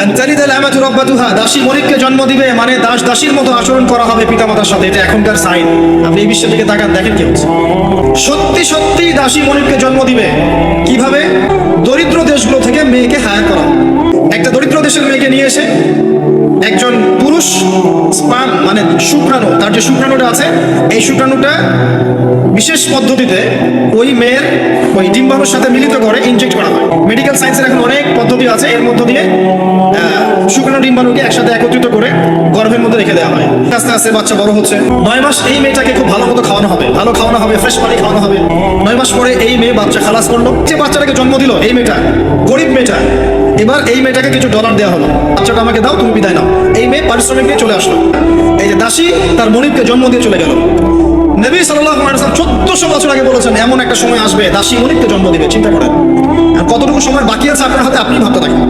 আনতালিদাল আমাতু রাব্বাতুহা, দাসী মনিবকে জন্ম দিবে মানে দাস দাসীর মতো আচরণ করা হবে পিতামাতার সাথে। এটা এখনকার সাইন। আপনি এই বিশ্বের দিকে তাকান, দেখেন কি হচ্ছে। সত্যি সত্যি দাসী মনিবকে জন্ম দিবে। কিভাবে? দরিদ্র দেশগুলো থেকে মেয়েকে হায়ার করা। একটা দরিদ্র দেশের মেয়েকে নিয়ে এসে একজন পুরুষ স্পার্ম মানে শুক্রাণু, তার যে শুক্রাণুটা আছে এই শুক্রাণুটা বিশেষ পদ্ধতিতে ওই মেয়ের ওই ডিম্বাণুর সাথে মিলিত করে ইনজেক্ট করা হয়। মেডিকেল সায়েন্সের এখন অনেক পদ্ধতি আছে, এর মধ্য দিয়ে শুক্রাণু ডিম্বাণুকে একসাথে একত্রিত করে গর্ভের মধ্যে রেখে দেওয়া হয়। আস্তে আস্তে বাচ্চা বড় হচ্ছে। 9 মাস এই মেয়েটাকে খুব ভালো মতো খাওয়ানো হবে, ভালো খাওয়ানো হবে, ফ্রেশ পানি খাওয়ানো হবে। 9 মাস পরে এই মেয়ে বাচ্চা খালাস করলো। যে বাচ্চাটাকে জন্ম দিল এই মেয়েটা, গরিব মেয়েটা, এবার এই মেয়েটাকে কিছু ডলার দেওয়া হলো, বাচ্চাটা আমাকে দাও, তুমি বিদায় নাও। এই মেয়ে পারিশ্রমিক নিয়ে চলে আসলো। এই যে দাসী তার মনিবকে জন্ম দিয়ে চলে গেল। নবী সাল্লাল্লাহু আলাইহি ওয়াসাল্লাম 1400 বছর আগে বলেছেন এমন একটা সময় আসবে দাসী মনিবকে জন্ম দিবে। চিন্তা করেন আর কতটুকু সময় বাকি আছে আপনার হাতে, আপনি ভাবতে থাকেন।